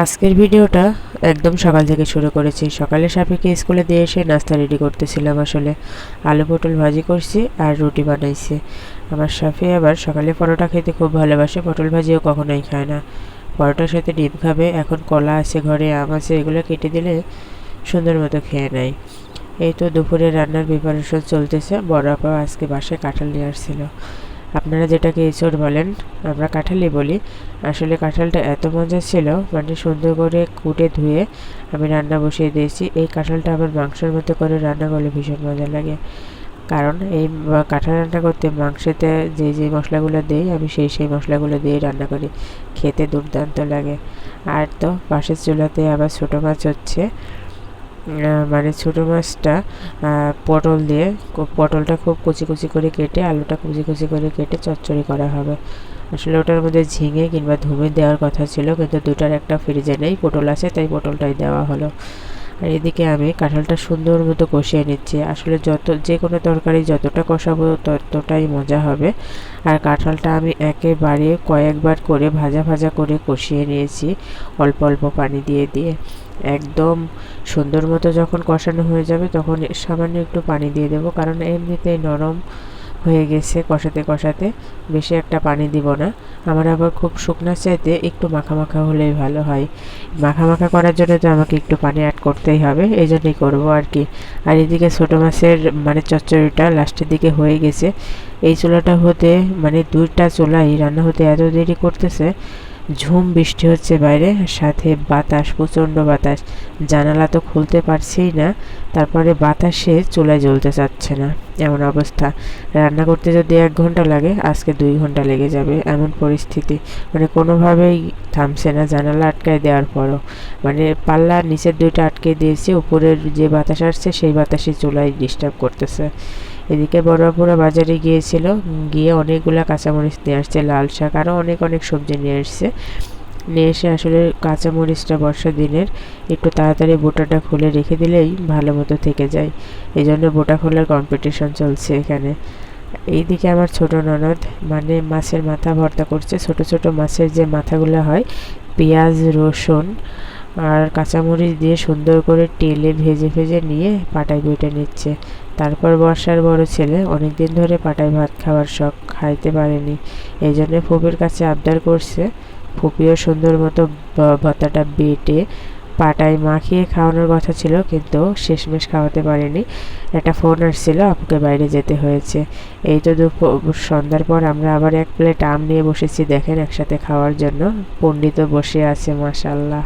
আজকের ভিডিওটা একদম সকাল থেকে শুরু করেছি। সকালে সাফিকে স্কুলে দিয়ে এসে নাস্তা রেডি করতেছিলাম। আসলে আলু পটল ভাজি করছি আর রুটি বানাইছি। আমার সাফি আবার সকালে পরোটা খেতে খুব ভালোবাসে, পটল ভাজিও কখনোই খায় না। পরোটার সাথে ডিম খাবে। এখন কলা আছে ঘরে, আম আছে, এগুলো কেটে দিলে সুন্দর মতো খেয়ে নেয়। এই তো দুপুরে রান্নার প্রিপারেশন চলতেছে। বড় আপা আজকে বাসায় কাঁঠাল নিয়ে আসছিল। আপনারা যেটাকে এঁচড় বলেন, আমরা কাঁঠালই বলি। আসলে কাঁঠালটা এত মজা ছিল, মানে সুন্দর করে কুটে ধুয়ে আমি রান্না বসিয়ে দিয়েছি। এই কাঁঠালটা আবার মাংসের মতো করে রান্না করলে ভীষণ মজা লাগে। কারণ এই কাঁঠাল রান্না করতে মাংসেতে যে মশলাগুলো দিই আমি সেই মশলাগুলো দিয়ে রান্না করি। খেতে দুর্দান্ত লাগে। আর তো পাশের চুলাতে আবার ছোটো মাছ হচ্ছে। মানে ছোটো মাছটা পটল দিয়ে, পটলটা খুব কুচি কুচি করে কেটে, আলুটা কুচি কুচি করে কেটে চচ্চড়ি করা হবে। আসলে ওটার মধ্যে ঝিঙে কিংবা ধুমে দেওয়ার কথা ছিল, কিন্তু দুটার একটা ফ্রিজে নেই, পটল আছে, তাই পটলটাই দেওয়া হলো। আর এদিকে আমি কাঁঠালটা সুন্দর মতো কষিয়ে নিচ্ছি। আসলে যে কোনো তরকারি যতটা কষাবো ততটাই মজা হবে। আর কাঁঠালটা আমি একেবারে কয়েকবার করে ভাজা ভাজা করে কষিয়ে নিয়েছি, অল্প অল্প পানি দিয়ে দিয়ে। একদম সুন্দর মতো যখন কষানো হয়ে যাবে তখন সামান্য একটু পানি দিয়ে দেবো, কারণ এমনিতেই নরম হয়ে গেছে কষাতে কষাতে। বেশি একটা পানি দিব না। আমার আবার খুব শুকনো চাইতে একটু মাখা মাখা হলেই ভালো হয়। মাখা মাখা করার জন্য তো আমাকে একটু পানি অ্যাড করতেই হবে, এই জন্যই করবো আর কি। আর এদিকে ছোটো মাছের মানে চচ্চড়িটা লাস্টের দিকে হয়ে গেছে। এই চুলাটা হতে মানে দুইটা চুলাই রান্না হতে এত দেরি করতেছে। ঝুম বৃষ্টি হচ্ছে বাইরে, সাথে বাতাস, প্রচণ্ড বাতাস। জানালা তো খুলতে পারছিই না, তারপরে বাতাসে চুলায় জ্বলতে চাচ্ছে না, এমন অবস্থা। রান্না করতে যদি 1 ঘন্টা লাগে, আজকে 2 ঘন্টা লেগে যাবে, এমন পরিস্থিতি। মানে কোনোভাবেই থামছে না, জানালা আটকায় দেওয়ার পরও। মানে পাল্লার নিচের 2টা আটকে দিয়েছি, উপরের যে বাতাস আসছে সেই বাতাসে চুলায় ডিস্টার্ব করতেছে। এদিকে বড় আপুরা বাজারে গিয়েছিল, গিয়ে অনেকগুলা কাঁচামরিচ নিয়ে আসছে, লাল শাক, আরও অনেক অনেক সবজি নিয়ে এসছে। নিয়ে এসে আসলে কাঁচামরিচটা বর্ষা দিনের, একটু তাড়াতাড়ি বোটাটা খুলে রেখে দিলেই ভালো মতো থেকে যায়। এই জন্য বোটা খোলার কম্পিটিশন চলছে এখানে। এইদিকে আমার ছোট ননদ মানে মাছের মাথা ভর্তা করছে। ছোট ছোট মাছের যে মাথাগুলো হয়, পেঁয়াজ রসুন আর কাঁচামরিচ দিয়ে সুন্দর করে তেলে ভেজে ভেজে নিয়ে পাটায় বেটে নিচ্ছে। তারপর বর্ষার বড় ছেলে অনেক দিন ধরে পাটায় ভাত খাওয়ার শখ, খাইতে পারেনি, এই জন্য ফুপির কাছে আবদার করছে। ফুপিও সুন্দর মতো ভর্তাটা বেটে পাটায় মাখিয়ে খাওয়ানোর কথা ছিল, কিন্তু শেষমেশ খাওয়াতে পারেনি। একটা ফোন আসছিল, আপুকে বাইরে যেতে হয়েছে। এই তো সন্ধ্যার পর আমরা আবার 1 প্লেট আম নিয়ে বসেছি, দেখেন, একসাথে খাওয়ার জন্য। পণ্ডিতও বসে আছে, মাশাআল্লাহ।